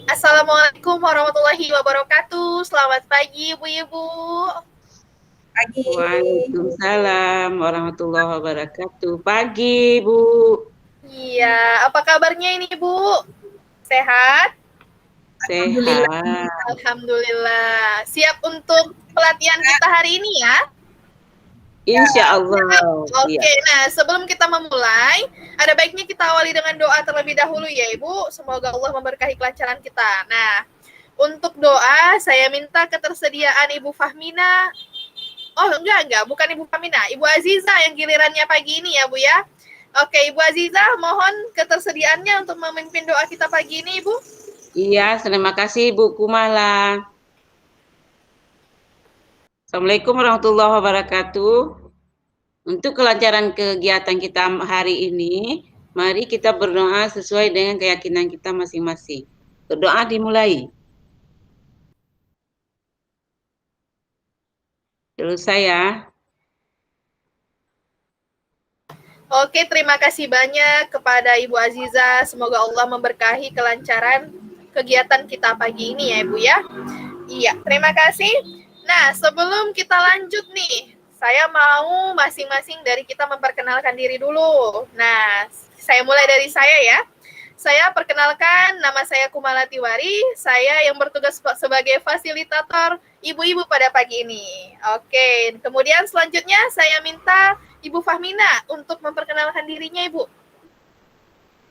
Assalamualaikum warahmatullahi wabarakatuh. Selamat pagi, Ibu-Ibu. Pagi. Waalaikumsalam warahmatullahi wabarakatuh. Pagi, Bu. Iya, apa kabarnya ini, Bu? Sehat? Alhamdulillah. Sehat. Alhamdulillah. Siap untuk pelatihan kita hari ini ya? Insya Allah. Oke, nah sebelum kita memulai, ada baiknya kita awali dengan doa terlebih dahulu ya Ibu. Semoga Allah memberkahi kelancaran kita. Nah, untuk doa saya minta ketersediaan Ibu Fahmina. Oh enggak, bukan Ibu Fahmina, Ibu Aziza yang gilirannya pagi ini ya Bu ya. Oke, Ibu Aziza, mohon ketersediaannya untuk memimpin doa kita pagi ini Ibu. Iya, terima kasih Bu Kumala. Assalamualaikum warahmatullahi wabarakatuh. Untuk kelancaran kegiatan kita hari ini, mari kita berdoa sesuai dengan keyakinan kita masing-masing. Berdoa dimulai. Terus saya. Oke, terima kasih banyak kepada Ibu Aziza. Semoga Allah memberkahi kelancaran kegiatan kita pagi ini ya Ibu ya. Iya, terima kasih. Nah, sebelum kita lanjut nih, saya mau masing-masing dari kita memperkenalkan diri dulu. Nah, saya mulai dari saya ya. Saya perkenalkan, nama saya Kumala Tiwari. Saya yang bertugas sebagai fasilitator ibu-ibu pada pagi ini. Oke, kemudian selanjutnya saya minta Ibu Fahmina untuk memperkenalkan dirinya, Ibu.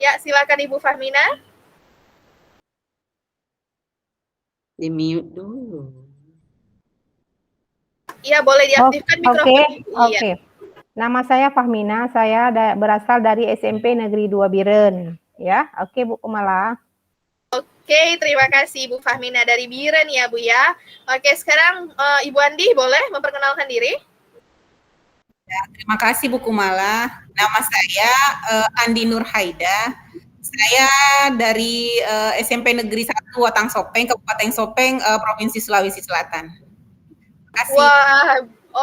Ya, silakan Ibu Fahmina. Di mute dulu. Iya, boleh diaktifkan mikrofon. Oke. Nama saya Fahmina, saya berasal dari SMP Negeri 2 Biren. Ya, oke Bu Kumala. Oke, terima kasih Ibu Fahmina dari Biren ya Bu ya. Oke, sekarang Ibu Andi boleh memperkenalkan diri? Ya, terima kasih Bu Kumala. Nama saya Andi Nur Haida. Saya dari SMP Negeri 1 Watang Sopeng, Kabupaten Sopeng, Provinsi Sulawesi Selatan. Terima kasih. Wah,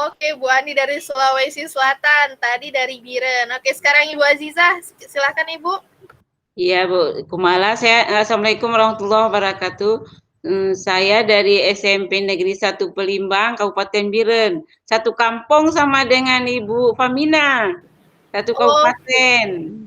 oke Bu Andi dari Sulawesi Selatan, tadi dari Biren. Oke, sekarang Ibu Aziza, silakan Ibu. Iya Bu Kumala, Assalamualaikum warahmatullahi wabarakatuh. Saya dari SMP Negeri 1 Pelimbang, Kabupaten Biren. Satu kampung sama dengan Ibu Famina. Satu kabupaten.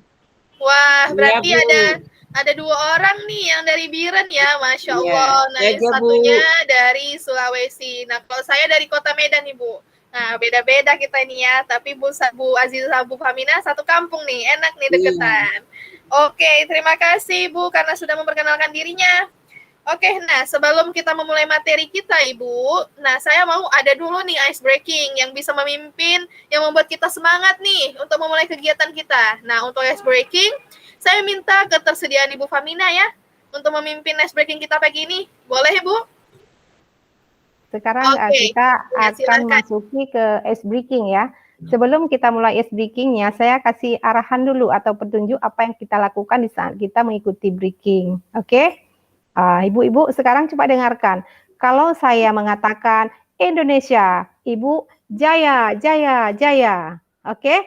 Wah, berarti ya, ada 2 orang nih yang dari Biren ya, Masya Allah. Ya, Nah, yang satunya dari Sulawesi. Nah, kalau saya dari Kota Medan, Ibu. Nah, beda-beda kita ini ya. Tapi Bu Aziza, Bu Famina satu kampung nih, enak nih deketan. Oke, terima kasih Bu karena sudah memperkenalkan dirinya. Oke, nah sebelum kita memulai materi kita Ibu, nah saya mau ada dulu nih ice breaking yang bisa memimpin, yang membuat kita semangat nih untuk memulai kegiatan kita. Nah, untuk ice breaking, saya minta ketersediaan Ibu Famina ya, untuk memimpin ice breaking kita pagi ini. Boleh Ibu? Sekarang kita akan masuki ke ice breaking ya. Sebelum kita mulai ice breakingnya, saya kasih arahan dulu atau petunjuk apa yang kita lakukan di saat kita mengikuti breaking. Oke? Ibu-ibu sekarang coba dengarkan. Kalau saya mengatakan Indonesia, Ibu Jaya, Jaya, Jaya. Oke?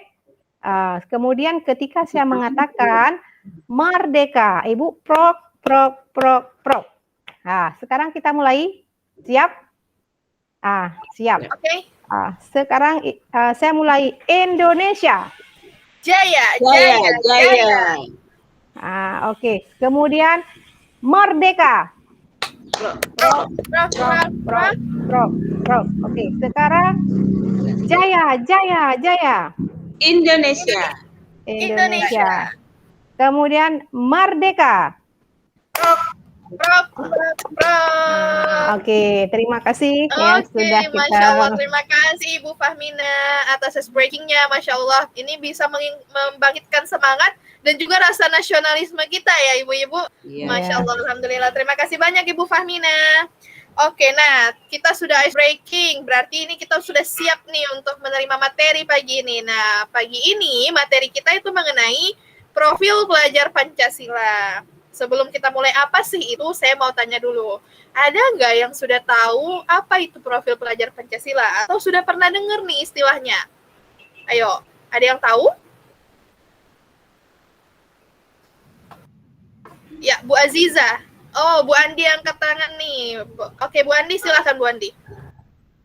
Kemudian ketika saya mengatakan Merdeka, Ibu prok, prok, prok, prok. Nah, sekarang kita mulai. Siap? Siap. Oke. Sekarang saya mulai Indonesia. Jaya, Jaya, Jaya. Oke. Kemudian Merdeka. Prok. Oke, sekarang Jaya, Jaya, Jaya. Indonesia. Kemudian Merdeka. Oke, terima kasih ya sudah kita. Masya Allah, terima kasih Ibu Fahmina atas breakingnya, Masya Allah. Ini bisa membangkitkan semangat dan juga rasa nasionalisme kita ya Ibu-Ibu. Masya Allah, Alhamdulillah. Terima kasih banyak Ibu Fahmina. Oke, nah kita sudah ice breaking, berarti ini kita sudah siap nih untuk menerima materi pagi ini. Nah, pagi ini materi kita itu mengenai profil pelajar Pancasila. Sebelum kita mulai apa sih itu, saya mau tanya dulu. Ada nggak yang sudah tahu apa itu profil pelajar Pancasila? Atau sudah pernah dengar nih istilahnya? Ayo, ada yang tahu? Ya, Bu Aziza. Oh, Bu Andi angkat tangan nih. Oke, Bu Andi, silakan Bu Andi.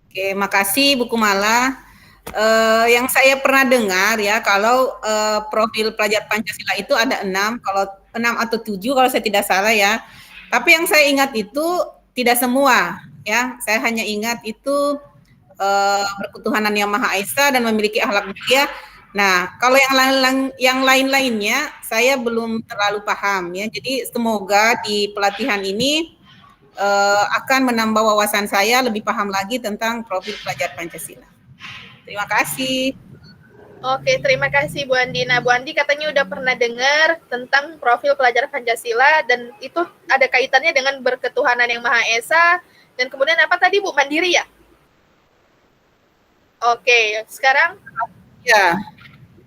Oke, makasih Bu Kumala. Yang saya pernah dengar ya, kalau profil pelajar Pancasila itu ada 6, kalau 6 atau 7 kalau saya tidak salah ya. Tapi yang saya ingat itu tidak semua ya. Saya hanya ingat itu berketuhanan yang Maha Esa dan memiliki akhlak mulia. Nah, kalau yang lain-lainnya saya belum terlalu paham ya. Jadi semoga di pelatihan ini akan menambah wawasan saya lebih paham lagi tentang profil pelajar Pancasila. Terima kasih. Oke, terima kasih Bu Andi. Nah, Bu Andi katanya udah pernah dengar tentang profil pelajar Pancasila dan itu ada kaitannya dengan berketuhanan yang Maha Esa dan kemudian apa tadi Bu? Mandiri ya? Oke, sekarang Ya.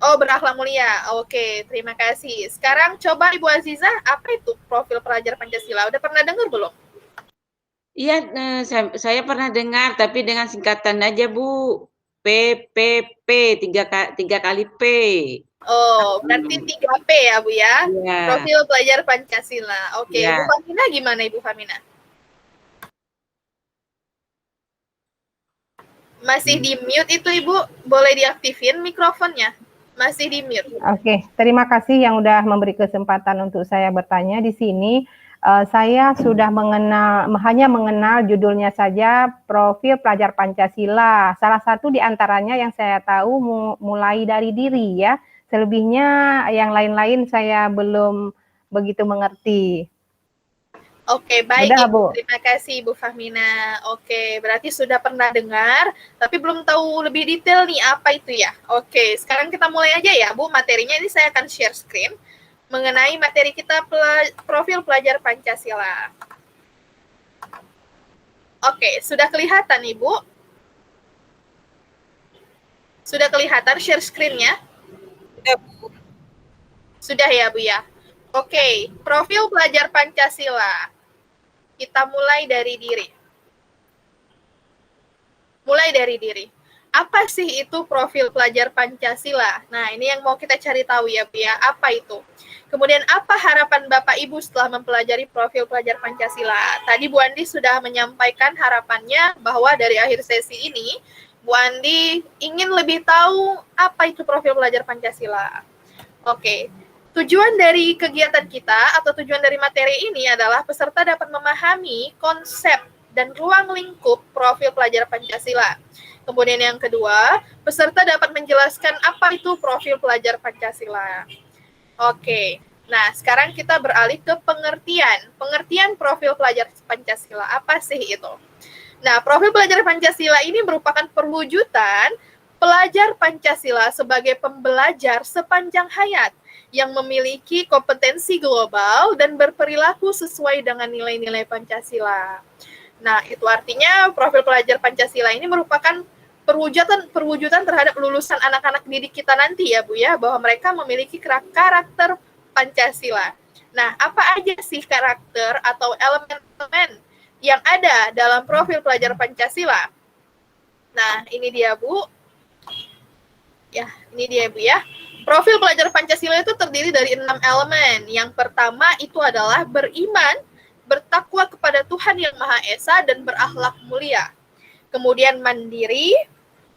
oh, berakhlak mulia. Oke, terima kasih. Sekarang coba Ibu Aziza, apa itu profil pelajar Pancasila? Udah pernah dengar belum? Iya, saya pernah dengar, tapi dengan singkatan aja, Bu. PPP, tiga kali P. Oh, berarti 3P ya, Bu ya? Iya. Profil pelajar Pancasila. Oke, Ya. Bu Famina gimana, Ibu Famina? Masih di mute itu, Ibu. Boleh diaktifin mikrofonnya. Masih di mute. Oke, terima kasih yang udah memberi kesempatan untuk saya bertanya di sini. Saya sudah hanya mengenal judulnya saja, profil pelajar Pancasila. Salah satu di antaranya yang saya tahu mulai dari diri ya. Selebihnya yang lain-lain saya belum begitu mengerti. Oke, baik Udah, Ibu. Bu. Terima kasih Ibu Fahmina. Oke, berarti sudah pernah dengar, tapi belum tahu lebih detail nih apa itu ya. Oke, sekarang kita mulai aja ya Bu. Materinya ini saya akan share screen mengenai materi kita profil pelajar Pancasila. Oke, sudah kelihatan Ibu? Sudah kelihatan share screen-nya? Sudah, Bu. Sudah ya Bu ya. Oke, profil pelajar Pancasila. Kita mulai dari diri. Mulai dari diri. Apa sih itu profil pelajar Pancasila? Nah, ini yang mau kita cari tahu ya, Bu ya. Apa itu? Kemudian apa harapan Bapak Ibu setelah mempelajari profil pelajar Pancasila? Tadi Bu Andi sudah menyampaikan harapannya bahwa dari akhir sesi ini, Bu Andi ingin lebih tahu apa itu profil pelajar Pancasila. Oke. Tujuan dari kegiatan kita atau tujuan dari materi ini adalah peserta dapat memahami konsep dan ruang lingkup profil pelajar Pancasila. Kemudian yang kedua, peserta dapat menjelaskan apa itu profil pelajar Pancasila. Oke, nah sekarang kita beralih ke pengertian. Pengertian profil pelajar Pancasila, apa sih itu? Nah, profil pelajar Pancasila ini merupakan perwujudan pelajar Pancasila sebagai pembelajar sepanjang hayat yang memiliki kompetensi global dan berperilaku sesuai dengan nilai-nilai Pancasila. Nah, itu artinya profil pelajar Pancasila ini merupakan perwujudan terhadap lulusan anak-anak didik kita nanti ya Bu ya, bahwa mereka memiliki karakter Pancasila. Nah, apa aja sih karakter atau elemen-elemen yang ada dalam profil pelajar Pancasila? Nah, ini dia Bu. Ya, ini dia Bu ya. Profil pelajar Pancasila itu terdiri dari 6 elemen. Yang pertama itu adalah beriman, bertakwa kepada Tuhan Yang Maha Esa, dan berakhlak mulia. Kemudian mandiri,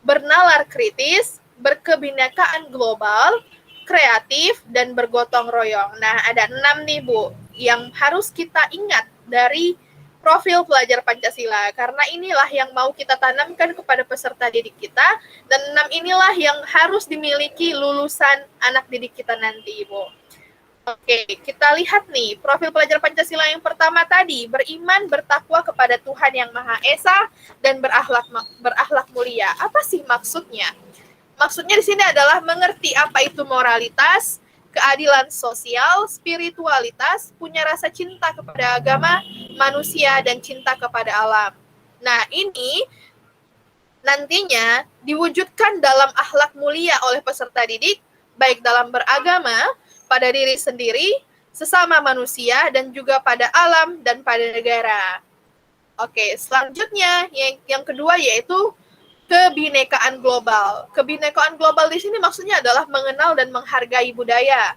bernalar kritis, berkebinekaan global, kreatif, dan bergotong royong. Nah, ada 6 nih Bu, yang harus kita ingat dari profil pelajar Pancasila, karena inilah yang mau kita tanamkan kepada peserta didik kita, dan 6 inilah yang harus dimiliki lulusan anak didik kita nanti, Ibu. Oke, kita lihat nih, profil pelajar Pancasila yang pertama tadi, beriman, bertakwa kepada Tuhan Yang Maha Esa, dan berakhlak mulia. Apa sih maksudnya? Maksudnya di sini adalah mengerti apa itu moralitas, keadilan sosial, spiritualitas, punya rasa cinta kepada agama, manusia, dan cinta kepada alam. Nah, ini nantinya diwujudkan dalam akhlak mulia oleh peserta didik, baik dalam beragama, pada diri sendiri, sesama manusia, dan juga pada alam dan pada negara. Oke, selanjutnya yang kedua yaitu kebinekaan global. Kebinekaan global di sini maksudnya adalah mengenal dan menghargai budaya.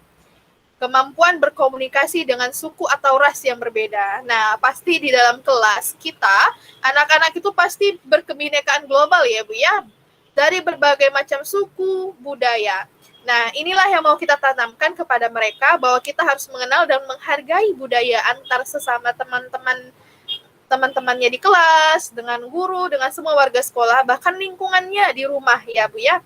kemampuan berkomunikasi dengan suku atau ras yang berbeda. Nah, pasti di dalam kelas kita, anak-anak itu pasti berkebinekaan global ya Bu ya, dari berbagai macam suku, budaya. Nah, inilah yang mau kita tanamkan kepada mereka, bahwa kita harus mengenal dan menghargai budaya antar sesama teman-temannya di kelas, dengan guru, dengan semua warga sekolah, bahkan lingkungannya di rumah ya Bu ya.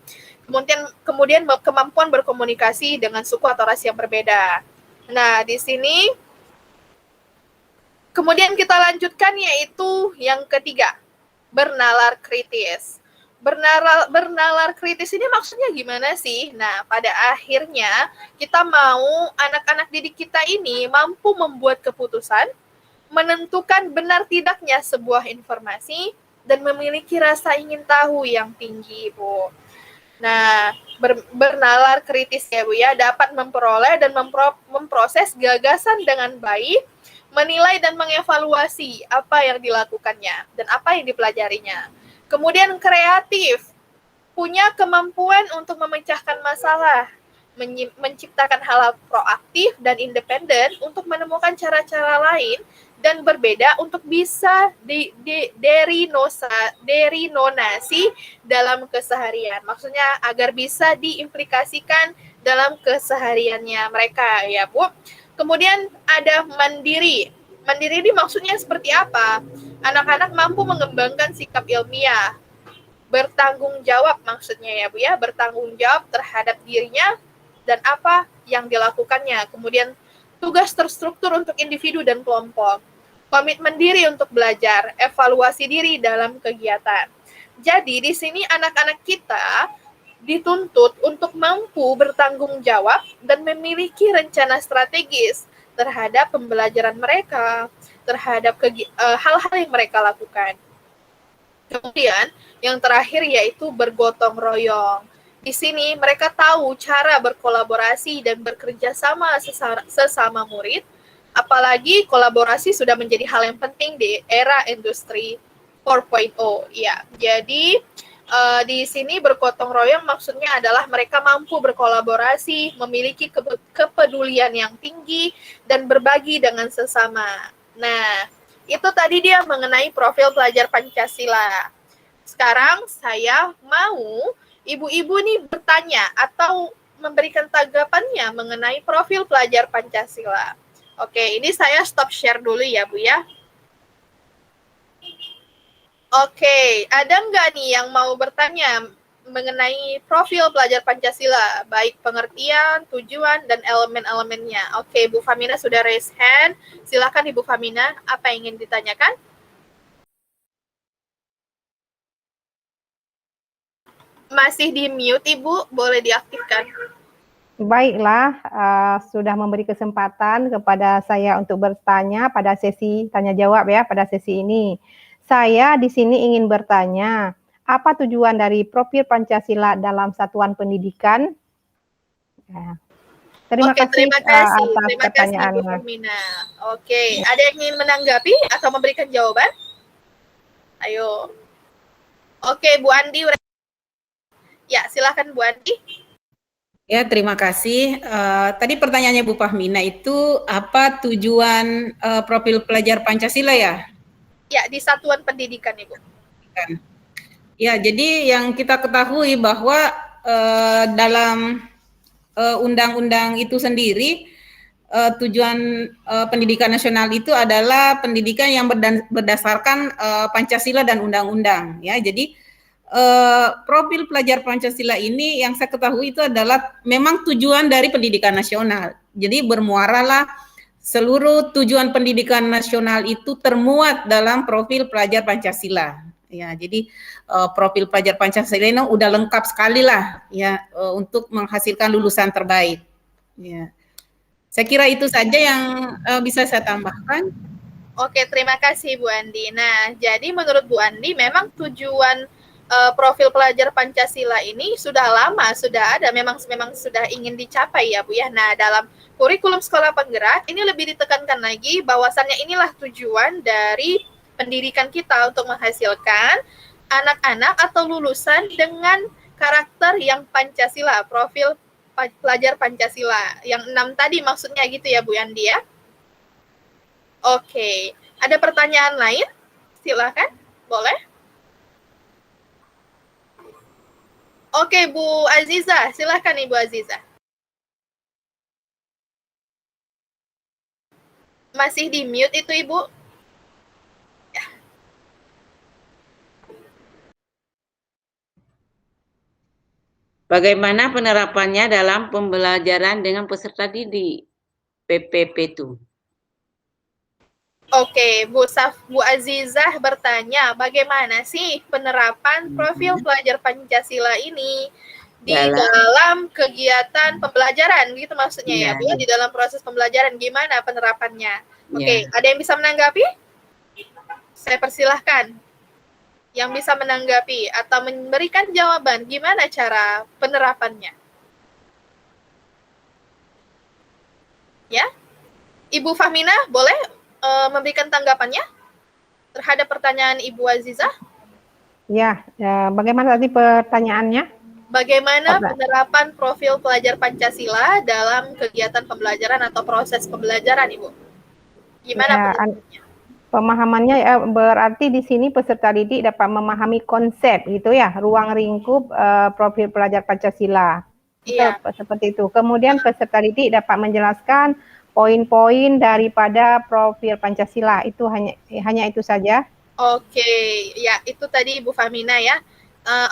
Kemudian kemampuan berkomunikasi dengan suku atau ras yang berbeda. Nah, di sini kemudian kita lanjutkan yaitu yang ketiga, bernalar kritis. Bernalar kritis ini maksudnya gimana sih? Nah, pada akhirnya kita mau anak-anak didik kita ini mampu membuat keputusan, menentukan benar tidaknya sebuah informasi, dan memiliki rasa ingin tahu yang tinggi, Bu. Nah, bernalar kritis ya Bu ya, dapat memperoleh dan memproses gagasan dengan baik, menilai dan mengevaluasi apa yang dilakukannya dan apa yang dipelajarinya. Kemudian kreatif, punya kemampuan untuk memecahkan masalah, menciptakan hal proaktif dan independen untuk menemukan cara-cara lain dan berbeda untuk bisa derinonasi dalam keseharian. Maksudnya agar bisa diimplikasikan dalam kesehariannya mereka ya Bu. Kemudian ada mandiri. Mandiri ini maksudnya seperti apa? Anak-anak mampu mengembangkan sikap ilmiah, bertanggung jawab maksudnya ya Bu ya, bertanggung jawab terhadap dirinya dan apa yang dilakukannya. Kemudian tugas terstruktur untuk individu dan kelompok. Komitmen diri untuk belajar, evaluasi diri dalam kegiatan. Jadi di sini anak-anak kita dituntut untuk mampu bertanggung jawab dan memiliki rencana strategis terhadap pembelajaran mereka, terhadap hal-hal yang mereka lakukan. Kemudian yang terakhir yaitu bergotong royong. Di sini mereka tahu cara berkolaborasi dan bekerja sama sesama murid. Apalagi kolaborasi sudah menjadi hal yang penting di era industri 4.0. Ya, jadi di sini bergotong royong maksudnya adalah mereka mampu berkolaborasi, memiliki kepedulian yang tinggi, dan berbagi dengan sesama. Nah, itu tadi dia mengenai profil pelajar Pancasila. Sekarang saya mau ibu-ibu nih bertanya atau memberikan tanggapannya mengenai profil pelajar Pancasila. Oke, ini saya stop share dulu ya Bu ya. Oke, ada nggak nih yang mau bertanya mengenai profil pelajar Pancasila, baik pengertian, tujuan, dan elemen-elemennya? Oke, Bu Famina sudah raise hand. Silakan Ibu Famina, apa yang ingin ditanyakan? Masih di mute Ibu, boleh diaktifkan. Baiklah, sudah memberi kesempatan kepada saya untuk bertanya pada sesi tanya jawab ya, pada sesi ini. Saya di sini ingin bertanya, apa tujuan dari profil Pancasila dalam satuan pendidikan? Ya. Terima kasih atas pertanyaannya. Oke, ada yang ingin menanggapi atau memberikan jawaban? Ayo. Oke, Bu Andi. Ya, silakan Bu Andi. Ya, terima kasih. Tadi pertanyaannya Bu Fahmina itu apa tujuan profil pelajar Pancasila ya? Ya, di satuan pendidikan Ibu. Ya, jadi yang kita ketahui bahwa dalam undang-undang itu sendiri tujuan pendidikan nasional itu adalah pendidikan yang berdasarkan Pancasila dan undang-undang ya. Jadi profil pelajar Pancasila ini yang saya ketahui itu adalah memang tujuan dari pendidikan nasional. Jadi bermuaralah seluruh tujuan pendidikan nasional itu termuat dalam profil pelajar Pancasila. Ya, jadi profil pelajar Pancasila ini udah lengkap sekali lah ya untuk menghasilkan lulusan terbaik. Ya, saya kira itu saja yang bisa saya tambahkan. Oke, terima kasih Bu Andi. Nah, jadi menurut Bu Andi memang tujuan profil pelajar Pancasila ini sudah lama, sudah ada, memang sudah ingin dicapai ya Bu ya. Nah, dalam kurikulum sekolah penggerak ini lebih ditekankan lagi bahwasannya inilah tujuan dari pendidikan kita untuk menghasilkan anak-anak atau lulusan dengan karakter yang Pancasila, profil pelajar Pancasila. Yang 6 tadi maksudnya gitu ya Bu Andi ya? Oke, ada pertanyaan lain? Silakan, boleh. Oke, Bu Aziza, silakan Ibu Aziza. Masih di mute itu Ibu? Ya. Bagaimana penerapannya dalam pembelajaran dengan peserta didik PPP itu? Oke, Bu Azizah bertanya, bagaimana sih penerapan profil pelajar Pancasila ini di dalam kegiatan pembelajaran, gitu maksudnya ya, Bu? Di dalam proses pembelajaran, gimana penerapannya? Oke, ada yang bisa menanggapi? Saya persilahkan. Yang bisa menanggapi atau memberikan jawaban, gimana cara penerapannya? Ya, Ibu Fahmina, boleh memberikan tanggapannya terhadap pertanyaan Ibu Azizah? Ya, bagaimana tadi pertanyaannya? Bagaimana penerapan profil pelajar Pancasila dalam kegiatan pembelajaran atau proses pembelajaran, Ibu? Gimana penerapannya? Pemahamannya ya, berarti di sini peserta didik dapat memahami konsep gitu ya, ruang lingkup profil pelajar Pancasila. Iya. Seperti itu. Kemudian peserta didik dapat menjelaskan poin-poin daripada profil Pancasila. Itu hanya itu saja. Oke, ya itu tadi Ibu Fahmina ya.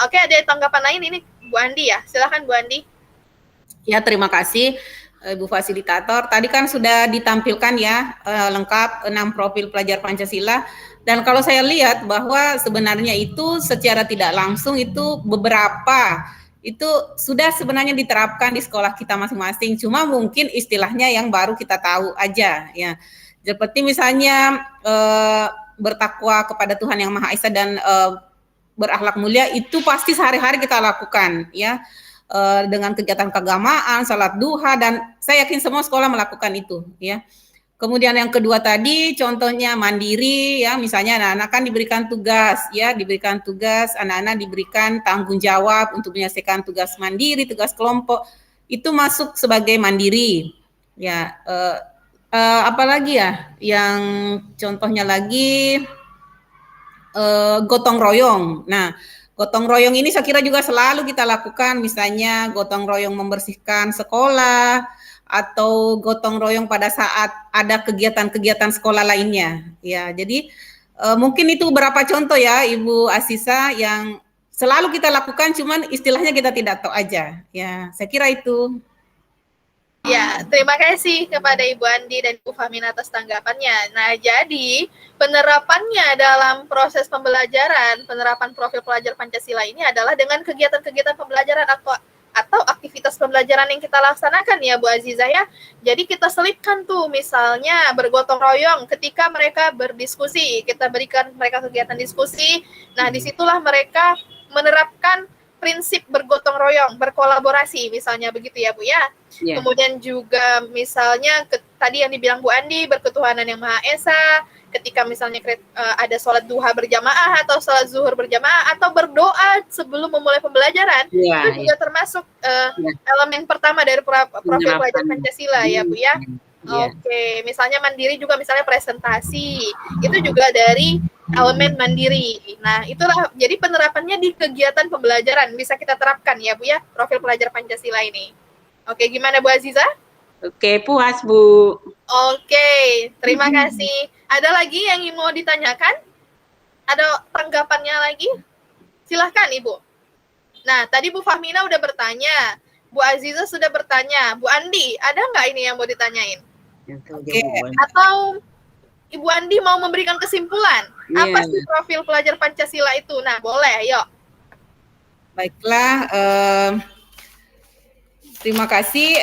Oke, ada tanggapan lain ini Bu Andi ya. Silakan Bu Andi. Ya, terima kasih Ibu Fasilitator. Tadi kan sudah ditampilkan ya lengkap 6 profil pelajar Pancasila. Dan kalau saya lihat bahwa sebenarnya itu secara tidak langsung itu beberapa itu sudah sebenarnya diterapkan di sekolah kita masing-masing. Cuma mungkin istilahnya yang baru kita tahu aja ya. Seperti misalnya bertakwa kepada Tuhan Yang Maha Esa dan berakhlak mulia itu pasti sehari-hari kita lakukan ya. Dengan kegiatan keagamaan, salat duha, dan saya yakin semua sekolah melakukan itu ya. Kemudian yang kedua tadi contohnya mandiri ya, misalnya anak-anak kan diberikan tugas ya, anak-anak diberikan tanggung jawab untuk menyelesaikan tugas mandiri, tugas kelompok, itu masuk sebagai mandiri ya. Apalagi ya yang contohnya lagi gotong royong. Nah, gotong royong ini saya kira juga selalu kita lakukan, misalnya gotong royong membersihkan sekolah, atau gotong royong pada saat ada kegiatan-kegiatan sekolah lainnya. Ya, jadi mungkin itu beberapa contoh ya Ibu Asisa yang selalu kita lakukan, cuman istilahnya kita tidak tahu aja. Ya, saya kira itu. Ya, terima kasih kepada Ibu Andi dan Ibu Fahmina atas tanggapannya. Nah, jadi penerapannya dalam proses pembelajaran, penerapan profil pelajar Pancasila ini adalah dengan kegiatan-kegiatan pembelajaran atau aktivitas pembelajaran yang kita laksanakan ya Bu Azizah ya. Jadi kita selipkan tuh misalnya bergotong royong ketika mereka berdiskusi, kita berikan mereka kegiatan diskusi. Nah, disitulah mereka menerapkan prinsip bergotong royong, berkolaborasi misalnya begitu ya Bu ya. Yeah. Kemudian juga misalnya tadi yang dibilang Bu Andi, berketuhanan yang Maha Esa, ketika misalnya ada sholat duha berjamaah atau sholat zuhur berjamaah atau berdoa sebelum memulai pembelajaran, itu juga termasuk elemen pertama dari profil pelajar Pancasila ya Bu ya. Oke, misalnya mandiri juga misalnya presentasi, itu juga dari elemen mandiri. Nah, itulah jadi penerapannya di kegiatan pembelajaran bisa kita terapkan ya Bu ya, profil pelajar Pancasila ini. Oke, gimana Bu Aziza? Oke, puas Bu. Oke, terima kasih. Ada lagi yang mau ditanyakan? Ada tanggapannya lagi? Silahkan Ibu. Nah, tadi Bu Fahmina udah bertanya, Bu Aziza sudah bertanya, Bu Andi, ada nggak ini yang mau ditanyain? Atau Ibu Andi mau memberikan kesimpulan, apa sih profil pelajar Pancasila itu? Nah, boleh, yuk. Baiklah, terima kasih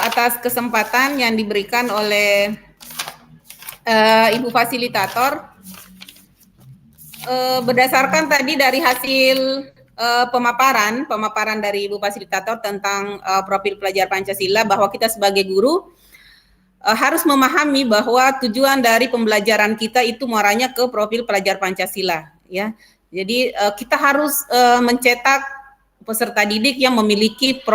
atas kesempatan yang diberikan oleh Ibu Fasilitator. Berdasarkan tadi dari hasil pemaparan dari Ibu Fasilitator tentang profil pelajar Pancasila, bahwa kita sebagai guru harus memahami bahwa tujuan dari pembelajaran kita itu muaranya ke profil pelajar Pancasila ya. Jadi kita harus mencetak peserta didik yang memiliki 6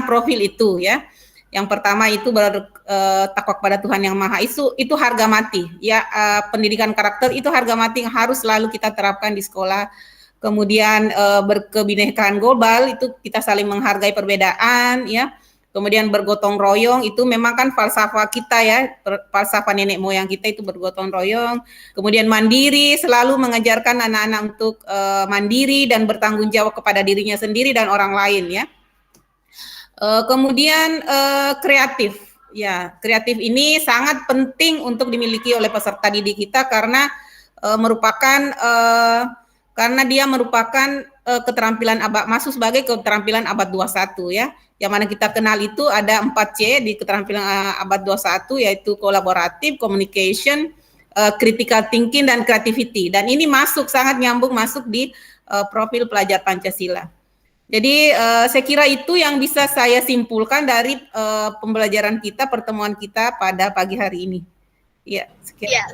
profil itu ya. Yang pertama itu bertakwa kepada Tuhan Yang Maha Esa, itu harga mati ya. Pendidikan karakter itu harga mati yang harus selalu kita terapkan di sekolah. Kemudian berkebinekaan global, itu kita saling menghargai perbedaan ya. Kemudian bergotong royong, itu memang kan falsafah kita ya, falsafah nenek moyang kita itu bergotong royong. Kemudian mandiri, selalu mengajarkan anak-anak untuk mandiri dan bertanggung jawab kepada dirinya sendiri dan orang lain ya. Kemudian kreatif, ya kreatif ini sangat penting untuk dimiliki oleh peserta didik kita karena karena dia merupakan keterampilan masuk sebagai keterampilan abad 21 ya. Yang mana kita kenal itu ada 4C di keterampilan abad 21, yaitu kolaboratif, communication, critical thinking, dan creativity. Dan ini sangat nyambung masuk di profil pelajar Pancasila. Jadi saya kira itu yang bisa saya simpulkan dari pembelajaran kita, pertemuan kita pada pagi hari ini. Ya,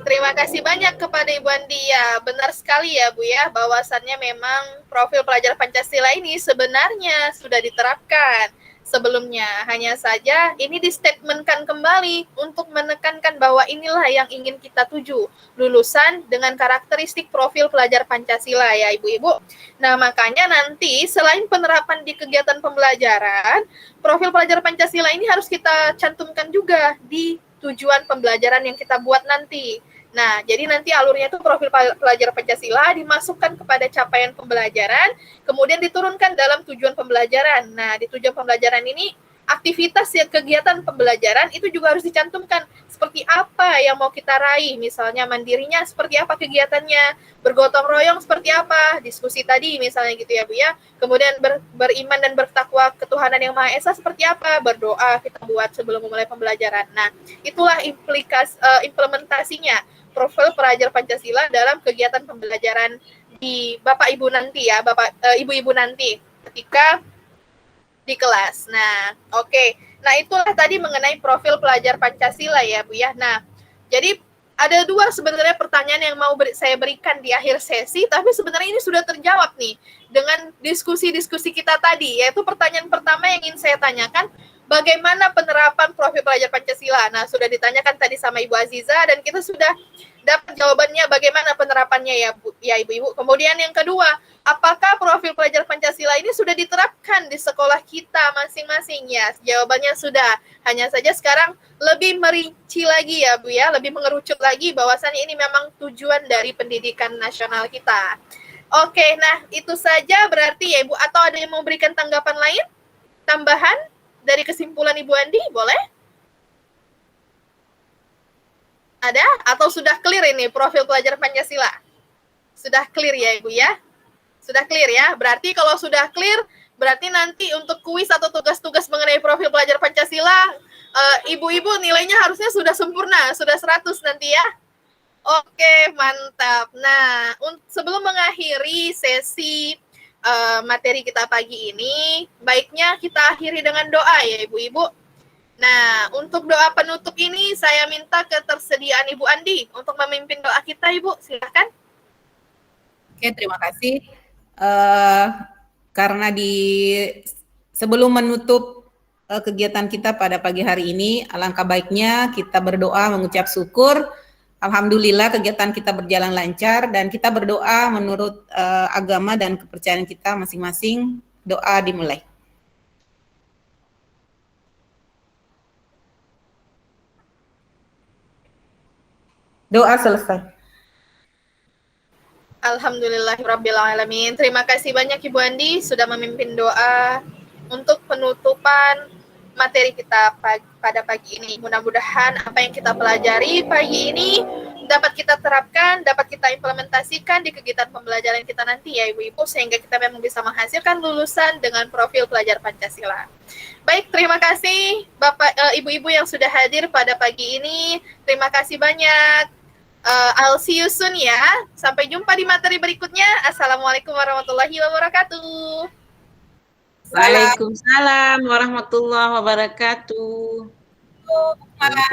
terima kasih banyak kepada Ibu Andi ya. Benar sekali ya Bu ya, bahwasannya memang profil pelajar Pancasila ini sebenarnya sudah diterapkan sebelumnya. Hanya saja ini distatementkan kembali untuk menekankan bahwa inilah yang ingin kita tuju, lulusan dengan karakteristik profil pelajar Pancasila ya Ibu-Ibu. Nah makanya nanti selain penerapan di kegiatan pembelajaran, profil pelajar Pancasila ini harus kita cantumkan juga di tujuan pembelajaran yang kita buat nanti. Nah, jadi nanti alurnya itu profil pelajar Pancasila dimasukkan kepada capaian pembelajaran, kemudian diturunkan dalam tujuan pembelajaran. Nah, di tujuan pembelajaran ini, aktivitas ya kegiatan pembelajaran itu juga harus dicantumkan. Seperti apa yang mau kita raih, misalnya mandirinya seperti apa kegiatannya, bergotong royong seperti apa, diskusi tadi misalnya gitu ya Bu ya. Kemudian beriman dan bertakwa ketuhanan Yang Maha Esa seperti apa, berdoa kita buat sebelum memulai pembelajaran. Nah, itulah implementasinya profil pelajar Pancasila dalam kegiatan pembelajaran di Bapak Ibu nanti ya, Ibu-ibu nanti ketika di kelas. Nah, oke. Nah, itulah tadi mengenai profil pelajar Pancasila ya, Bu ya. Nah, jadi ada dua sebenarnya pertanyaan yang mau saya berikan di akhir sesi, tapi sebenarnya ini sudah terjawab nih dengan diskusi-diskusi kita tadi, yaitu pertanyaan pertama yang ingin saya tanyakan, bagaimana penerapan profil pelajar Pancasila? Nah, sudah ditanyakan tadi sama Ibu Aziza dan kita sudah dapat jawabannya bagaimana penerapannya ya Bu, ya Ibu-ibu. Kemudian yang kedua, apakah profil pelajar Pancasila ini sudah diterapkan di sekolah kita masing-masing ya? Jawabannya sudah. Hanya saja sekarang lebih merinci lagi ya Bu ya, lebih mengerucut lagi bahwasannya ini memang tujuan dari pendidikan nasional kita. Oke, nah itu saja berarti ya Ibu, atau ada yang mau berikan tanggapan lain? Tambahan dari kesimpulan Ibu Andi, boleh? Ada? Atau sudah clear ini profil pelajar Pancasila? Sudah clear ya Ibu ya? Sudah clear ya? Berarti kalau sudah clear, berarti nanti untuk kuis atau tugas-tugas mengenai profil pelajar Pancasila, Ibu-ibu nilainya harusnya sudah sempurna, sudah 100 nanti ya? Oke, mantap. Nah, sebelum mengakhiri sesi materi kita pagi ini, baiknya kita akhiri dengan doa ya Ibu-ibu. Nah, untuk doa penutup ini saya minta ketersediaan Ibu Andi untuk memimpin doa kita, Ibu. Silakan. Oke, terima kasih. Karena sebelum menutup kegiatan kita pada pagi hari ini, alangkah baiknya kita berdoa mengucap syukur. Alhamdulillah kegiatan kita berjalan lancar dan kita berdoa menurut agama dan kepercayaan kita masing-masing. Doa dimulai. Doa selesai. Alhamdulillahirrabbilalamin. Terima kasih banyak Ibu Andi sudah memimpin doa untuk penutupan materi kita pada pagi ini. Mudah-mudahan apa yang kita pelajari pagi ini dapat kita terapkan, dapat kita implementasikan di kegiatan pembelajaran kita nanti ya Ibu-Ibu, sehingga kita memang bisa menghasilkan lulusan dengan profil pelajar Pancasila. Baik, terima kasih Bapak Ibu-Ibu yang sudah hadir pada pagi ini. Terima kasih banyak. I'll see you soon ya. Sampai jumpa di materi berikutnya. Assalamualaikum warahmatullahi wabarakatuh. Waalaikumsalam warahmatullahi wabarakatuh. Malam.